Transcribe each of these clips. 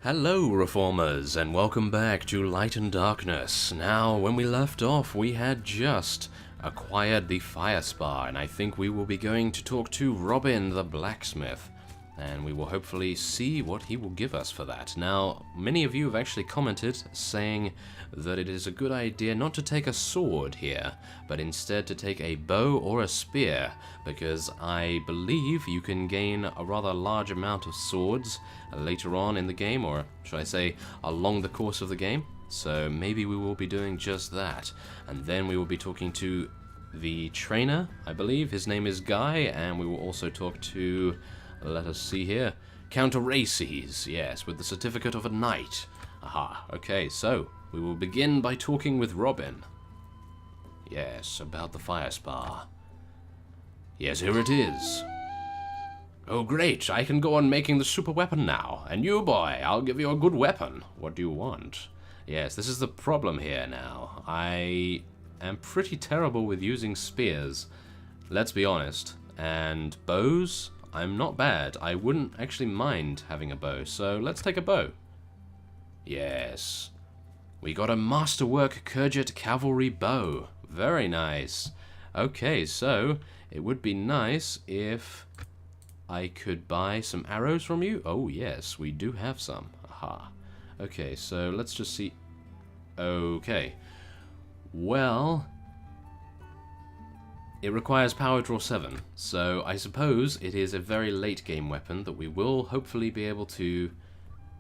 Hello, Reformers, and welcome back to Light and Darkness. Now, when we left off, we had just acquired the fire spar, and I think we will be going to talk to Robin the blacksmith, and we will hopefully see what he will give us for that. Now, many of you have actually commented saying that it is a good idea not to take a sword here, but instead to take a bow or a spear, because I believe you can gain a rather large amount of swords later on in the game, or should I say along the course of the game. So maybe we will be doing just that, and then we will be talking to the trainer, I believe. His name is Guy, and we will also talk to, let us see here, Calradia, yes, with the certificate of a knight. Aha, okay, so we will begin by talking with Robin. Yes, about the fire spar. Yes, here it is. Oh great, I can go on making the super weapon now. And you, boy, I'll give you a good weapon. What do you want? Yes, this is the problem here now. I am pretty terrible with using spears, let's be honest. And bows, I'm not bad. I wouldn't actually mind having a bow, so let's take a bow. Yes. We got a masterwork Kurjet cavalry bow. Very nice. Okay, so it would be nice if I could buy some arrows from you. Oh yes, we do have some. Aha. Okay, so let's just see. Okay. Well, it requires power draw 7, so I suppose it is a very late game weapon that we will hopefully be able to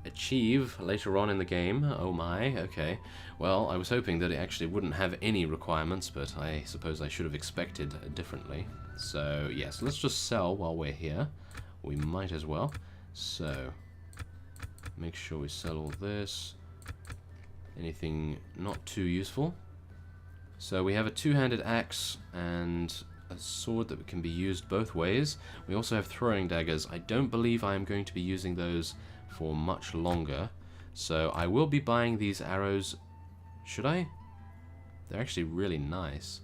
achieve later on in the game. Oh my, okay. Well, I was hoping that it actually wouldn't have any requirements, but I suppose I should have expected differently. So yes, let's just sell while we're here. We might as well. So make sure we sell all this. Anything not too useful. So we have a two-handed axe and a sword that can be used both ways. We also have throwing daggers. I don't believe I am going to be using those for much longer, so I will be buying these arrows. Should I? They're actually really nice.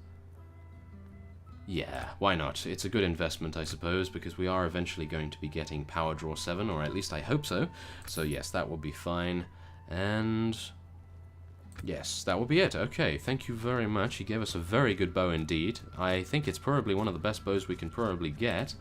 Yeah, why not? It's a good investment, I suppose, because we are eventually going to be getting power draw 7, or at least I hope so. So yes, that will be fine. And yes, that will be it. Okay, thank you very much. He gave us a very good bow indeed. I think it's probably one of the best bows we can probably get.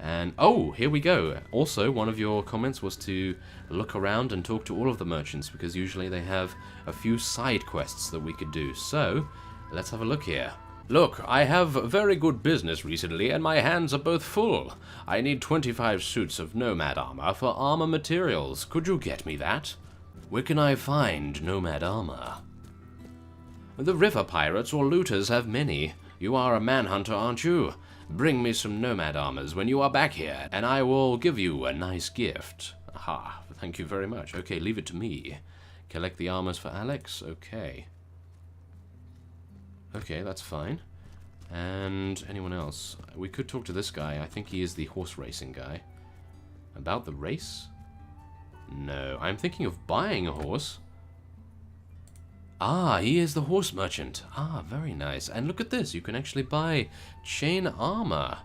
And oh, here we go. Also, one of your comments was to look around and talk to all of the merchants, because usually they have a few side quests that we could do. So let's have a look here. Look, I have very good business recently, and my hands are both full. I need 25 suits of nomad armor for armor materials. Could you get me that? Where can I find nomad armor? The river pirates or looters have many. You are a manhunter, aren't you? Bring me some nomad armors when you are back here, and I will give you a nice gift. Aha, thank you very much. Okay, leave it to me. Collect the armors for Alex. Okay. Okay, that's fine. And anyone else? We could talk to this guy. I think he is the horse racing guy. About the race? No, I'm thinking of buying a horse. Ah, he is the horse merchant. Ah, very nice. And look at this, you can actually buy chain armor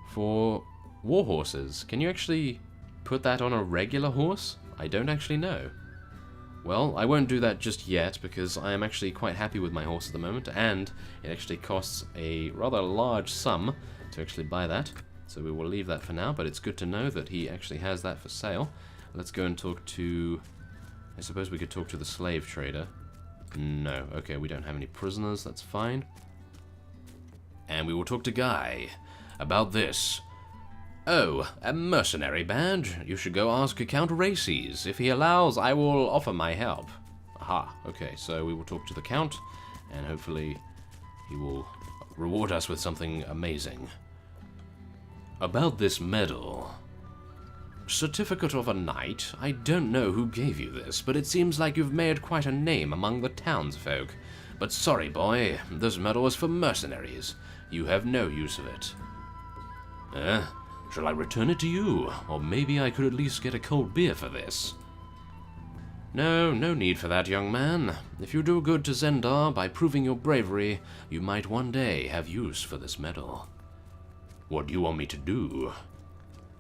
for war horses. Can you actually put that on a regular horse? I don't actually know. Well, I won't do that just yet, because I am actually quite happy with my horse at the moment, and it actually costs a rather large sum to actually buy that. So we will leave that for now, but it's good to know that he actually has that for sale. Let's go and talk to, I suppose we could talk to the slave trader. No, okay, we don't have any prisoners, that's fine. And we will talk to Guy about this. Oh, a mercenary badge? You should go ask Calradia. If he allows, I will offer my help. Aha, okay, so we will talk to the Count, and hopefully he will reward us with something amazing. About this medal. Certificate of a knight. I don't know who gave you this, but it seems like you've made quite a name among the townsfolk. But sorry, boy, this medal is for mercenaries. You have no use of it. Shall I return it to you? Or maybe I could at least get a cold beer for this. No need for that, young man. If you do good to Zendar by proving your bravery, you might one day have use for this medal. What do you want me to do?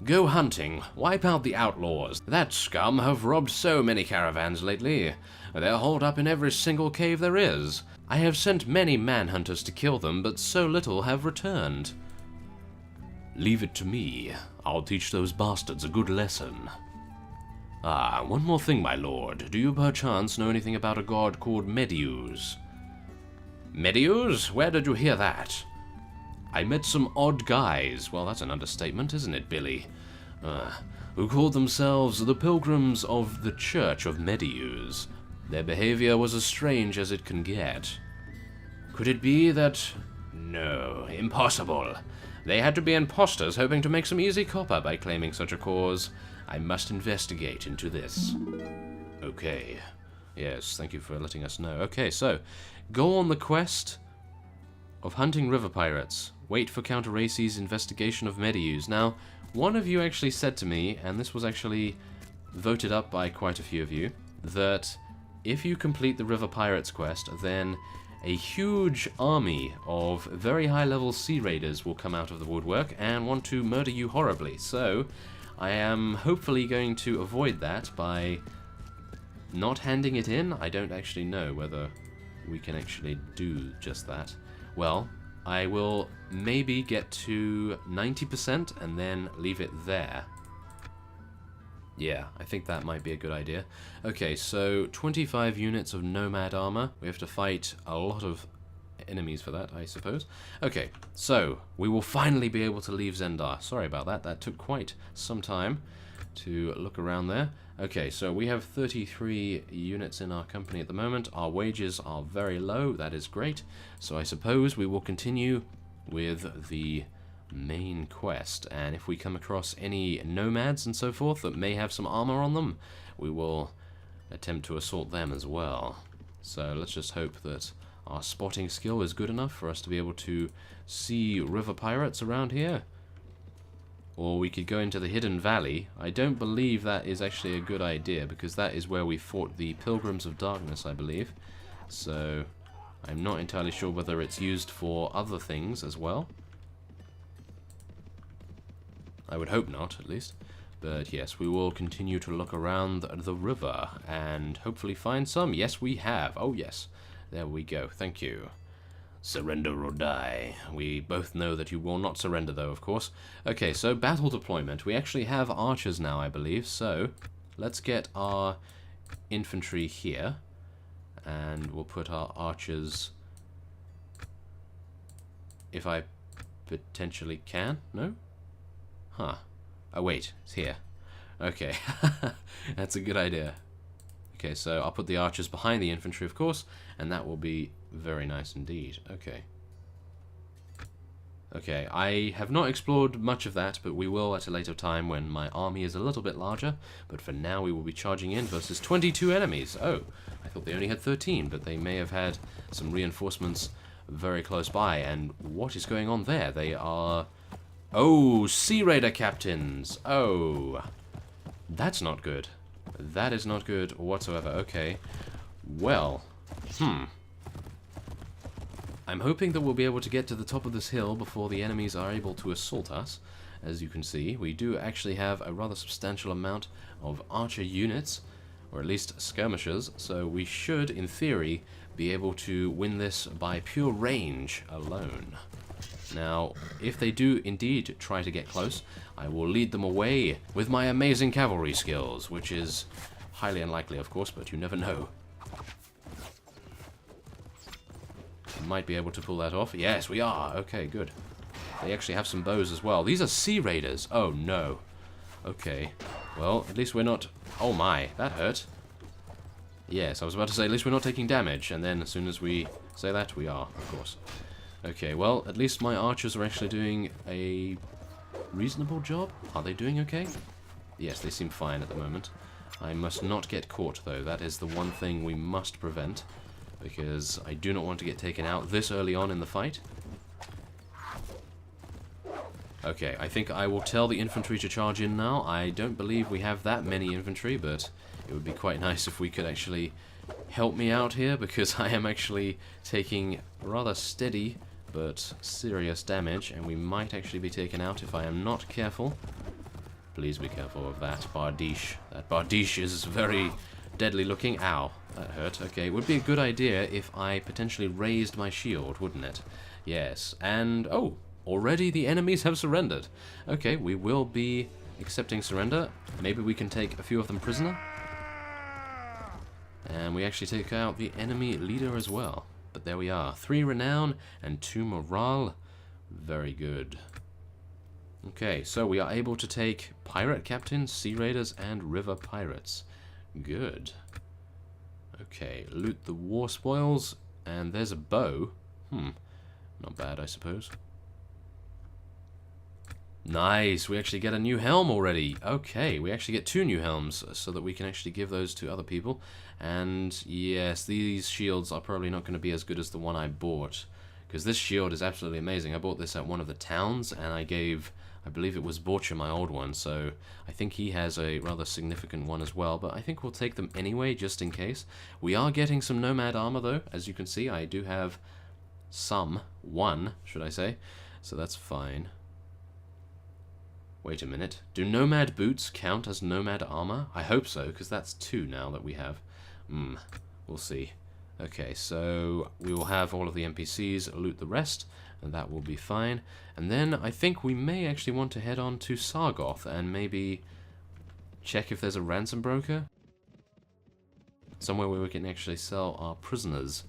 Go hunting. Wipe out the outlaws. That scum have robbed so many caravans lately. They're holed up in every single cave there is. I have sent many manhunters to kill them, but so little have returned. Leave it to me. I'll teach those bastards a good lesson. Ah, one more thing, my lord. Do you perchance know anything about a god called Medius? Medius? Where did you hear that? I met some odd guys, well that's an understatement, isn't it, Billy? Who called themselves the Pilgrims of the Church of Medius. Their behavior was as strange as it can get. Could it be that... No, impossible. They had to be imposters hoping to make some easy copper by claiming such a cause. I must investigate into this. Okay. Yes, thank you for letting us know. Okay, so, go on the quest of hunting river pirates. Wait for Calradia's investigation of Medius. Now, one of you actually said to me, and this was actually voted up by quite a few of you, that if you complete the river pirates quest, then a huge army of very high-level sea raiders will come out of the woodwork and want to murder you horribly. So, I am hopefully going to avoid that by not handing it in. I don't actually know whether we can actually do just that. Well, I will maybe get to 90% and then leave it there. Yeah, I think that might be a good idea. Okay, so 25 units of nomad armor. We have to fight a lot of enemies for that, I suppose. Okay, so we will finally be able to leave Zendar. Sorry about that. That took quite some time to look around there. Okay, so we have 33 units in our company at the moment. Our wages are very low. That is great. So I suppose we will continue with the main quest, and if we come across any nomads and so forth that may have some armor on them, we will attempt to assault them as well. So let's just hope that our spotting skill is good enough for us to be able to see river pirates around here. Or we could go into the hidden valley. I don't believe that is actually a good idea, because that is where we fought the Pilgrims of Darkness, I believe. So I'm not entirely sure whether it's used for other things as well. I would hope not, at least. But yes, we will continue to look around the river and hopefully find some. Yes, we have. Oh, yes. There we go. Thank you. Surrender or die. We both know that you will not surrender, though, of course. Okay, so battle deployment. We actually have archers now, I believe. So let's get our infantry here. And we'll put our archers... if I potentially can. No? Huh. Oh, wait. It's here. Okay. That's a good idea. Okay, so I'll put the archers behind the infantry, of course, and that will be very nice indeed. Okay. Okay, I have not explored much of that, but we will at a later time when my army is a little bit larger. But for now, we will be charging in versus 22 enemies. Oh, I thought they only had 13, but they may have had some reinforcements very close by. And what is going on there? They are... Oh, Sea Raider captains! Oh, that's not good. That is not good whatsoever. Okay, well, I'm hoping that we'll be able to get to the top of this hill before the enemies are able to assault us. As you can see, we do actually have a rather substantial amount of archer units, or at least skirmishers, so we should, in theory, be able to win this by pure range alone. Now, if they do indeed try to get close, I will lead them away with my amazing cavalry skills, which is highly unlikely, of course, but you never know. Might be able to pull that off. Yes, we are. Okay, good. They actually have some bows as well. These are sea raiders. Oh, no. Okay. Well, at least we're not... Oh, my. That hurt. Yes, I was about to say, at least we're not taking damage, and then as soon as we say that, we are, of course. Okay, well, at least my archers are actually doing a reasonable job. Are they doing okay? Yes, they seem fine at the moment. I must not get caught, though. That is the one thing we must prevent, because I do not want to get taken out this early on in the fight. Okay, I think I will tell the infantry to charge in now. I don't believe we have that many infantry, but it would be quite nice if we could actually help me out here, because I am actually taking rather steady but serious damage, and we might actually be taken out if I am not careful. Please be careful of that bardiche. That bardiche is very deadly looking. Ow, that hurt. Okay, it would be a good idea if I potentially raised my shield, wouldn't it? Yes, and oh, already the enemies have surrendered. Okay, we will be accepting surrender. Maybe we can take a few of them prisoner. And we actually take out the enemy leader as well. But there we are. 3 renown and 2 morale. Very good. Okay, so we are able to take pirate captains, sea raiders, and river pirates. Good. Okay, loot the war spoils. And there's a bow. Not bad, I suppose. Nice, we actually get a new helm already. Okay, we actually get 2 new helms so that we can actually give those to other people. And yes, these shields are probably not going to be as good as the one I bought, because this shield is absolutely amazing. I bought this at one of the towns, and I gave, I believe it was Borcher, my old one, so I think he has a rather significant one as well, but I think we'll take them anyway, just in case. We are getting some nomad armor, though. As you can see, I do have one, should I say, so that's fine. Wait a minute. Do nomad boots count as nomad armor? I hope so, because that's 2 now that we have. We'll see. Okay, so we will have all of the NPCs loot the rest, and that will be fine. And then I think we may actually want to head on to Sargoth and maybe check if there's a ransom broker. Somewhere where we can actually sell our prisoners.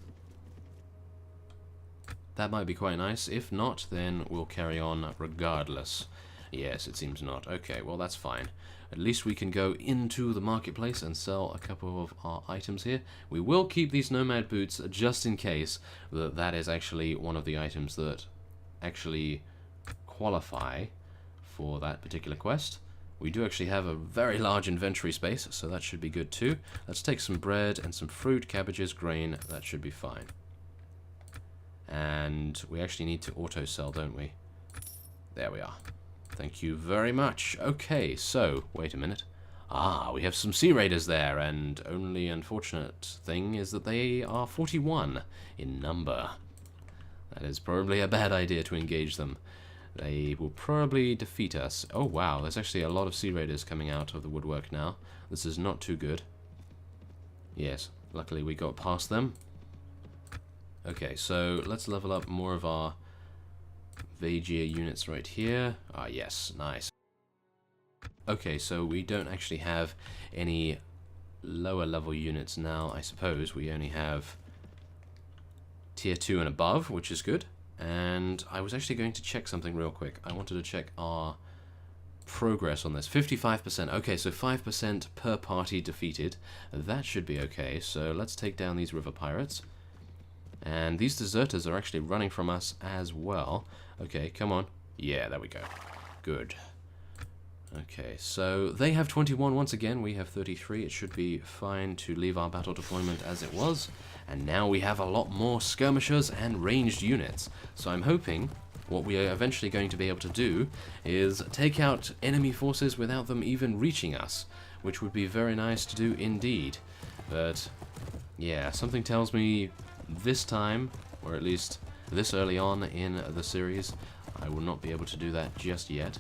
That might be quite nice. If not, then we'll carry on regardless. Yes, it seems not. Okay, well that's fine. At least we can go into the marketplace and sell a couple of our items here. We will keep these nomad boots just in case that is actually one of the items that actually qualify for that particular quest. We do actually have a very large inventory space, so that should be good too. Let's take some bread and some fruit, cabbages, grain. That should be fine. And we actually need to auto sell, don't we? There we are. Thank you very much. Okay, so, wait a minute. We have some sea raiders there, and only unfortunate thing is that they are 41 in number. That is probably a bad idea to engage them. They will probably defeat us. Oh wow, there's actually a lot of sea raiders coming out of the woodwork now. This is not too good. Yes, luckily we got past them. Okay, so let's level up more of our Vagia units right here. Yes, nice. Okay, so we don't actually have any lower level units now, I suppose. We only have tier 2 and above, which is good. And I was actually going to check something real quick. I wanted to check our progress on this. 55%. Okay, so 5% per party defeated. That should be okay. So let's take down these river pirates. And these deserters are actually running from us as well. Okay, come on. Yeah, there we go. Good. Okay, so they have 21 once again. We have 33. It should be fine to leave our battle deployment as it was. And now we have a lot more skirmishers and ranged units. So I'm hoping what we are eventually going to be able to do is take out enemy forces without them even reaching us, which would be very nice to do indeed. But yeah, something tells me this time, or at least this early on in the series, I will not be able to do that just yet.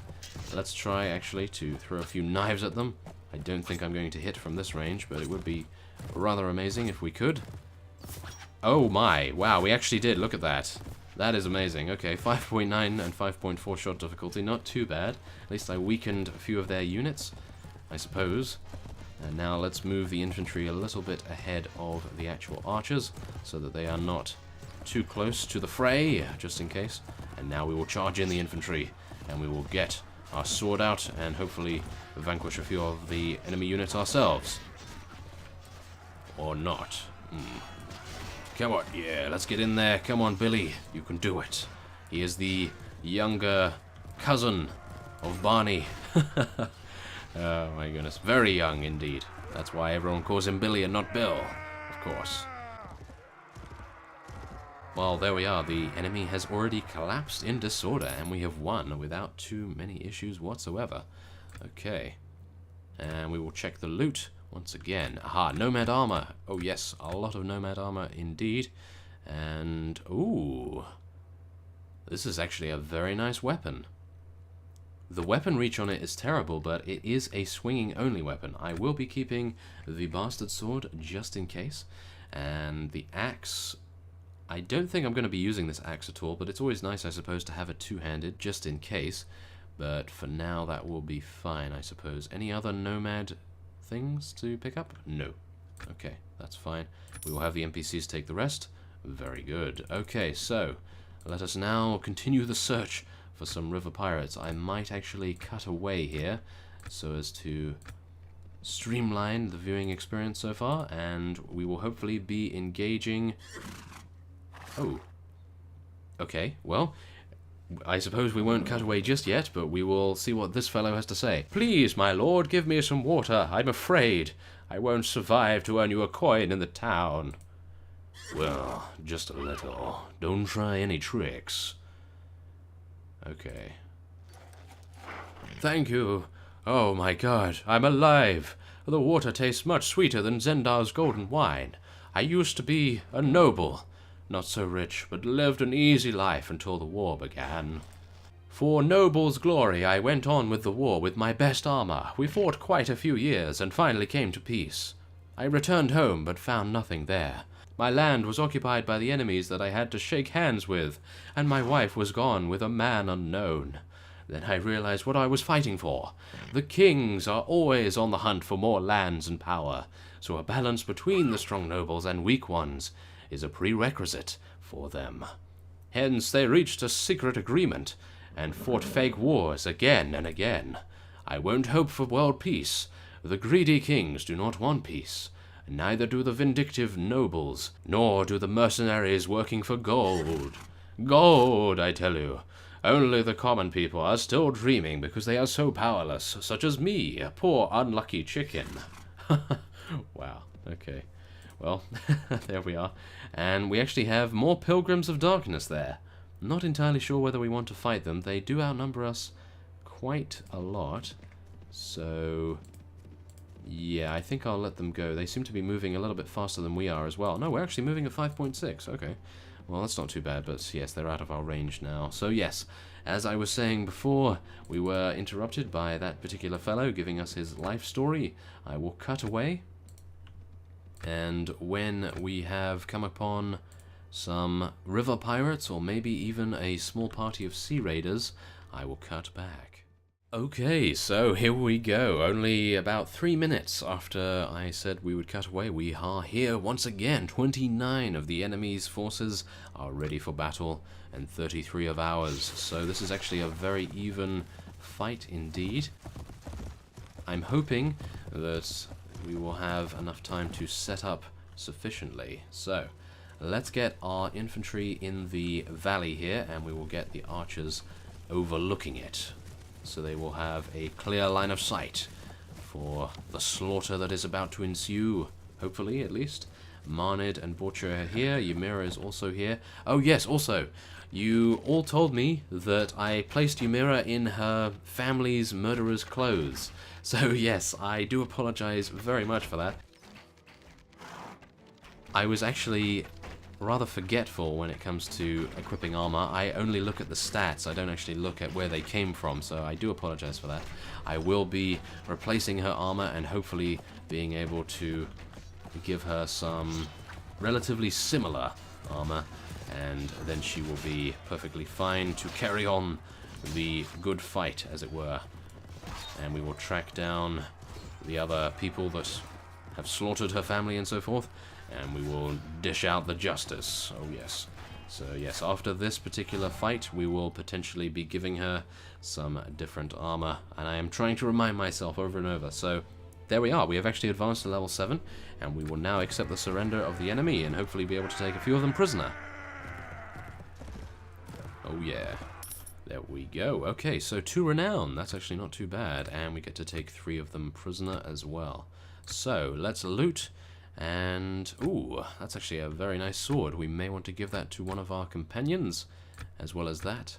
Let's try actually to throw a few knives at them. I don't think I'm going to hit from this range, but it would be rather amazing if we could. Oh my, wow, we actually did, look at that. That is amazing. Okay, 5.9 and 5.4 shot difficulty, not too bad. At least I weakened a few of their units, I suppose. And now let's move the infantry a little bit ahead of the actual archers, so that they are not too close to the fray, just in case. And now we will charge in the infantry, and we will get our sword out, and hopefully vanquish a few of the enemy units ourselves. Or not. Come on, yeah, let's get in there. Come on, Billy, you can do it. He is the younger cousin of Barney. Oh my goodness, very young indeed. That's why everyone calls him Billy and not Bill, of course. Well, there we are. The enemy has already collapsed in disorder, and we have won without too many issues whatsoever. Okay. And we will check the loot once again. Aha, nomad armor. Oh yes, a lot of nomad armor indeed. And, ooh. This is actually a very nice weapon. The weapon reach on it is terrible, but it is a swinging only weapon. I will be keeping the bastard sword just in case, and the axe, I don't think I'm going to be using this axe at all, but it's always nice, I suppose, to have it two-handed just in case. But for now, that will be fine, I suppose. Any other nomad things to pick up? No. Okay, that's fine. We will have the NPCs take the rest. Very good. Okay, so let us now continue the search for some river pirates. I might actually cut away here so as to streamline the viewing experience so far, and we will hopefully be engaging... Oh. Okay, well, I suppose we won't cut away just yet, but we will see what this fellow has to say. Please, my lord, give me some water. I'm afraid I won't survive to earn you a coin in the town. Well, just a little. Don't try any tricks. Okay. Thank you. Oh my god, I'm alive. The water tastes much sweeter than Zendar's golden wine. I used to be a noble. Not so rich, but lived an easy life until the war began. For noble's glory, I went on with the war with my best armor. We fought quite a few years and finally came to peace. I returned home, but found nothing there. My land was occupied by the enemies that I had to shake hands with, and my wife was gone with a man unknown. Then I realized what I was fighting for. The kings are always on the hunt for more lands and power, so a balance between the strong nobles and weak ones is a prerequisite for them. Hence they reached a secret agreement and fought fake wars again and again. I won't hope for world peace. The greedy kings do not want peace. Neither do the vindictive nobles, nor do the mercenaries working for gold. Gold, I tell you. Only the common people are still dreaming because they are so powerless, such as me, a poor unlucky chicken. Wow, okay. Well, there we are. And we actually have more Pilgrims of Darkness there. Not entirely sure whether we want to fight them. They do outnumber us quite a lot. So... yeah, I think I'll let them go. They seem to be moving a little bit faster than we are as well. No, we're actually moving at 5.6. Okay. Well, that's not too bad, but yes, they're out of our range now. So yes, as I was saying before, we were interrupted by that particular fellow giving us his life story. I will cut away. And when we have come upon some river pirates, or maybe even a small party of sea raiders, I will cut back. Okay, so here we go. Only about 3 minutes after I said we would cut away, we are here once again. 29 of the enemy's forces are ready for battle, and 33 of ours. So this is actually a very even fight indeed. I'm hoping that we will have enough time to set up sufficiently. So let's get our infantry in the valley here, and we will get the archers overlooking it, so they will have a clear line of sight for the slaughter that is about to ensue, hopefully at least. Marnid and Borcher are here. Ymira is also here. Oh yes, also, you all told me that I placed Ymira in her family's murderer's clothes. So yes, I do apologize very much for that. I was actually rather forgetful when it comes to equipping armor. I only look at the stats, I don't actually look at where they came from, so I do apologize for that. I will be replacing her armor and hopefully being able to give her some relatively similar armor, and then she will be perfectly fine to carry on the good fight, as it were. And we will track down the other people that have slaughtered her family and so forth, and we will dish out the justice. Oh yes. So yes, after this particular fight, we will potentially be giving her some different armor, and I am trying to remind myself over and over. So there we are. We have actually advanced to level 7, and we will now accept the surrender of the enemy and hopefully be able to take a few of them prisoner. Oh yeah. There we go. Okay, so 2 renown. That's actually not too bad, and we get to take 3 of them prisoner as well. So let's loot. And, ooh, that's actually a very nice sword. We may want to give that to one of our companions, as well as that.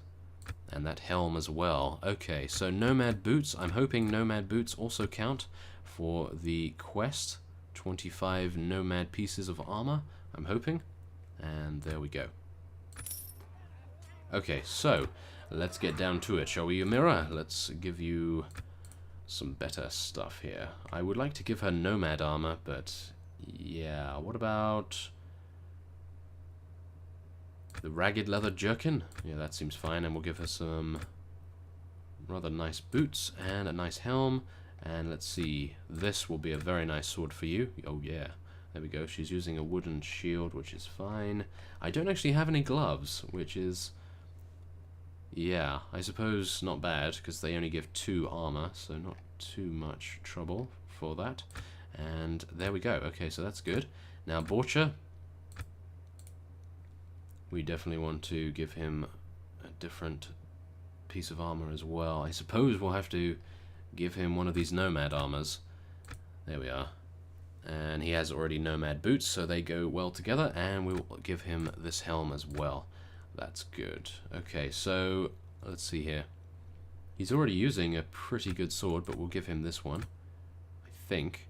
And that helm as well. Okay, so Nomad Boots. I'm hoping Nomad Boots also count for the quest. 25 Nomad pieces of armor, I'm hoping. And there we go. Okay, so let's get down to it, shall we, Ymira? Let's give you some better stuff here. I would like to give her nomad armor, but yeah, what about the ragged leather jerkin? Yeah, that seems fine, and we'll give her some rather nice boots and a nice helm. And let's see, this will be a very nice sword for you. Oh yeah, there we go. She's using a wooden shield, which is fine. I don't actually have any gloves, which is, yeah, I suppose not bad, because they only give 2 armor, so not too much trouble for that. And there we go. Okay, so that's good. Now Borcher, we definitely want to give him a different piece of armor as well. I suppose we'll have to give him one of these nomad armors. There we are. And he has already nomad boots, so they go well together, and we'll give him this helm as well. That's good. Okay, so let's see here. He's already using a pretty good sword, but we'll give him this one, I think.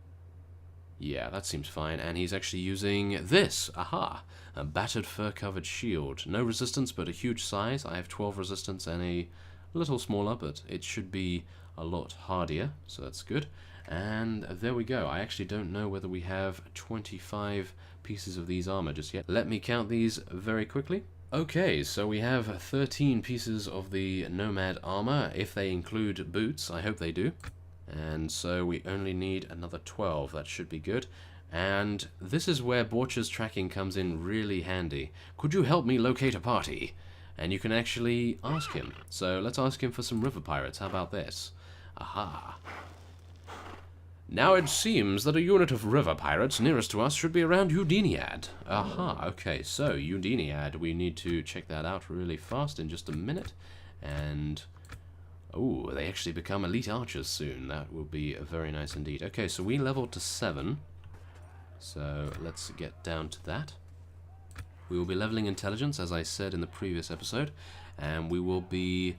Yeah, that seems fine. And he's actually using this. Aha! A battered fur-covered shield. No resistance, but a huge size. I have 12 resistance and a little smaller, but it should be a lot hardier, so that's good. And there we go. I actually don't know whether we have 25 pieces of these armor just yet. Let me count these very quickly. Okay, so we have 13 pieces of the nomad armor, if they include boots. I hope they do. And so we only need another 12. That should be good. And this is where Borcher's tracking comes in really handy. Could you help me locate a party? And you can actually ask him. So let's ask him for some river pirates. How about this? Aha. Now it seems that a unit of river pirates nearest to us should be around Udiniad. Aha, okay, so Udiniad, we need to check that out really fast in just a minute. And, oh, they actually become elite archers soon. That will be very nice indeed. Okay, so we leveled to 7. So let's get down to that. We will be leveling intelligence, as I said in the previous episode. And we will be,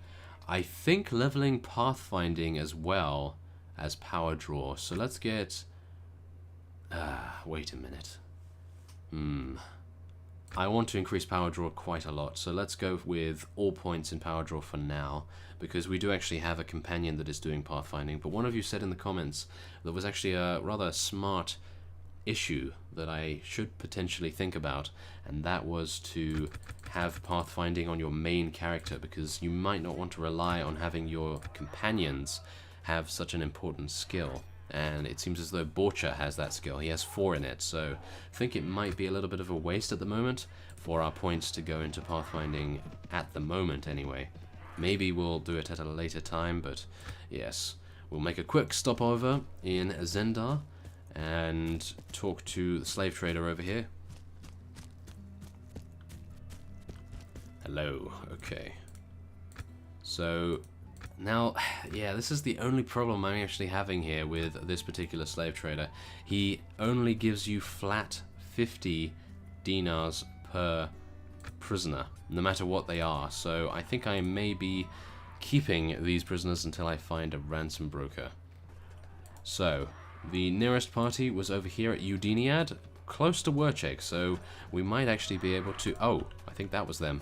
I think, leveling pathfinding as well as power draw. So let's get, wait a minute. I want to increase power draw quite a lot, so let's go with all points in power draw for now, because we do actually have a companion that is doing pathfinding. But one of you said in the comments there was actually a rather smart issue that I should potentially think about, and that was to have pathfinding on your main character, because you might not want to rely on having your companions have such an important skill. And it seems as though Borcher has that skill. He has 4 in it, so I think it might be a little bit of a waste at the moment for our points to go into pathfinding at the moment anyway. Maybe we'll do it at a later time, but yes. We'll make a quick stopover in Zendar and talk to the slave trader over here. Hello, okay. So now, yeah, this is the only problem I'm actually having here with this particular slave trader. He only gives you flat 50 dinars per prisoner, no matter what they are. So I think I may be keeping these prisoners until I find a ransom broker. So the nearest party was over here at Udiniad, close to Wercheg, so we might actually be able to... Oh, I think that was them.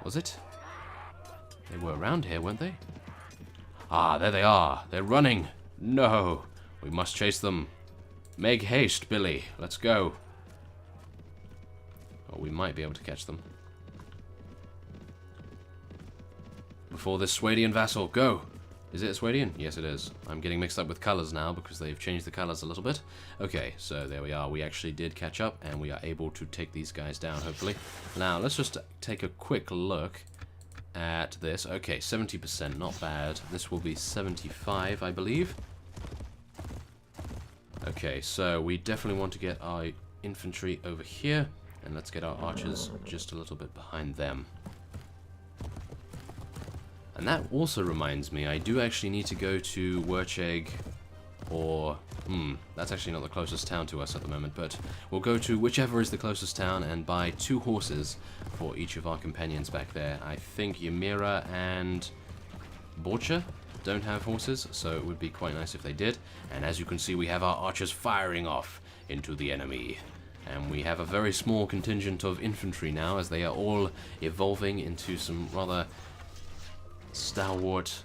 Was it? They were around here, weren't they? Ah, there they are. They're running. No. We must chase them. Make haste, Billy. Let's go. Oh, we might be able to catch them. Before this Swadian vassal. Go. Is it a Swadian? Yes, it is. I'm getting mixed up with colors now because they've changed the colors a little bit. Okay, so there we are. We actually did catch up, and we are able to take these guys down, hopefully. Now, let's just take a quick look at this. Okay, 70%, not bad. This will be 75, I believe. Okay, so we definitely want to get our infantry over here, and let's get our archers just a little bit behind them. And that also reminds me, I do actually need to go to Wercheg, or... that's actually not the closest town to us at the moment, but we'll go to whichever is the closest town and buy 2 horses for each of our companions back there. I think Ymira and Borcher don't have horses, so it would be quite nice if they did. And as you can see, we have our archers firing off into the enemy. And we have a very small contingent of infantry now, as they are all evolving into some rather stalwart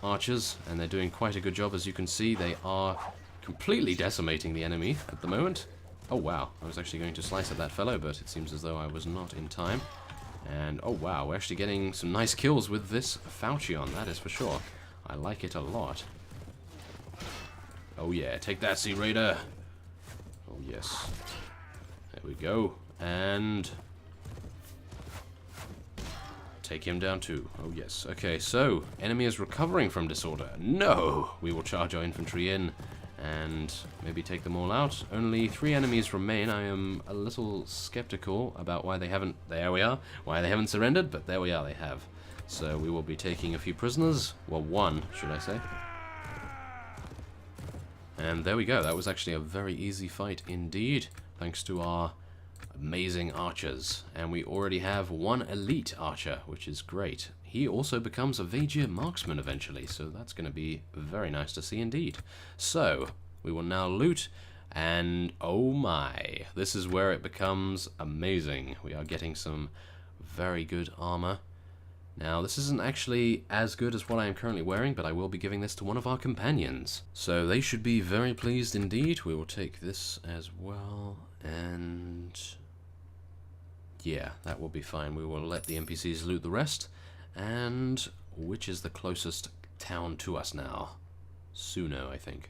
archers, and they're doing quite a good job. As you can see, they are completely decimating the enemy at the moment. Oh wow, I was actually going to slice at that fellow, but it seems as though I was not in time. And oh wow, we're actually getting some nice kills with this Falchion, that is for sure. I like it a lot. Oh yeah, take that, Sea Raider! Oh yes. There we go. And take him down too. Oh yes. Okay, so enemy is recovering from disorder. No! We will charge our infantry in and maybe take them all out. Only 3 enemies remain. I am a little skeptical about why they haven't... There we are. Why they haven't surrendered, but there we are, they have. So we will be taking a few prisoners. Well, 1, should I say. And there we go. That was actually a very easy fight indeed, thanks to our amazing archers. And we already have 1 elite archer, which is great. He also becomes a Vagier marksman eventually, so that's going to be very nice to see indeed. So, we will now loot, and oh my, this is where it becomes amazing. We are getting some very good armor. Now, this isn't actually as good as what I am currently wearing, but I will be giving this to one of our companions. So they should be very pleased indeed. We will take this as well, and yeah, that will be fine. We will let the NPCs loot the rest. And which is the closest town to us now? Suno, I think.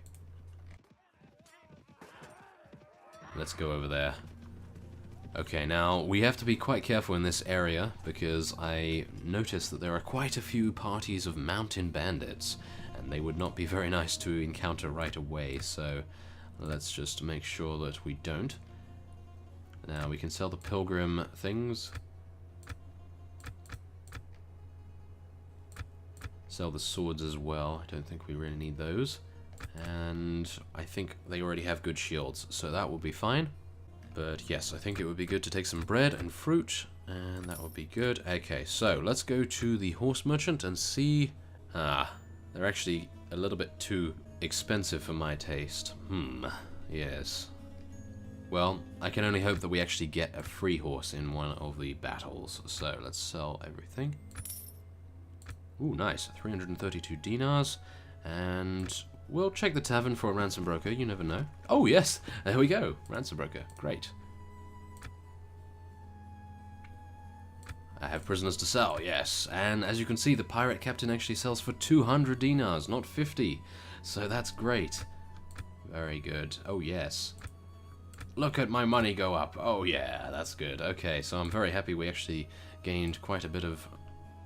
Let's go over there. Okay, now we have to be quite careful in this area because I noticed that there are quite a few parties of mountain bandits, and they would not be very nice to encounter right away, so let's just make sure that we don't. Now we can sell the pilgrim things. Sell the swords as well. I don't think we really need those. And I think they already have good shields, so that will be fine. But yes, I think it would be good to take some bread and fruit, and that would be good. Okay, so let's go to the horse merchant and see... they're actually a little bit too expensive for my taste. Yes. Well, I can only hope that we actually get a free horse in one of the battles. So let's sell everything. Ooh, nice. 332 dinars. And we'll check the tavern for a ransom broker. You never know. Oh, yes. There we go. Ransom broker. Great. I have prisoners to sell, yes. And as you can see, the pirate captain actually sells for 200 dinars, not 50. So that's great. Very good. Oh, yes. Look at my money go up. Oh, yeah. That's good. Okay, so I'm very happy we actually gained quite a bit of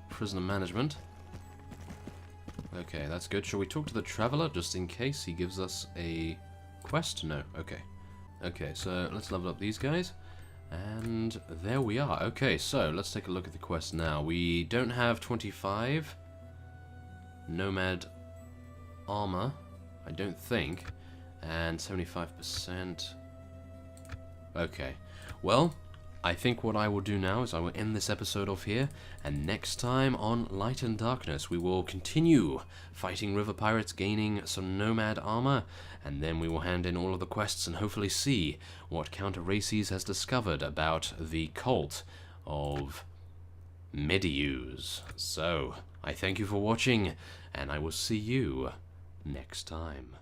prisoner management. Okay, that's good. Shall we talk to the traveler, just in case he gives us a quest? No. Okay. Okay, so let's level up these guys. And there we are. Okay, so let's take a look at the quest now. We don't have 25 nomad armor, I don't think. And 75%. Okay. Well, I think what I will do now is I will end this episode off here, and next time on Light and Darkness we will continue fighting river pirates, gaining some nomad armor, and then we will hand in all of the quests and hopefully see what Calradia has discovered about the cult of Medius. So, I thank you for watching, and I will see you next time.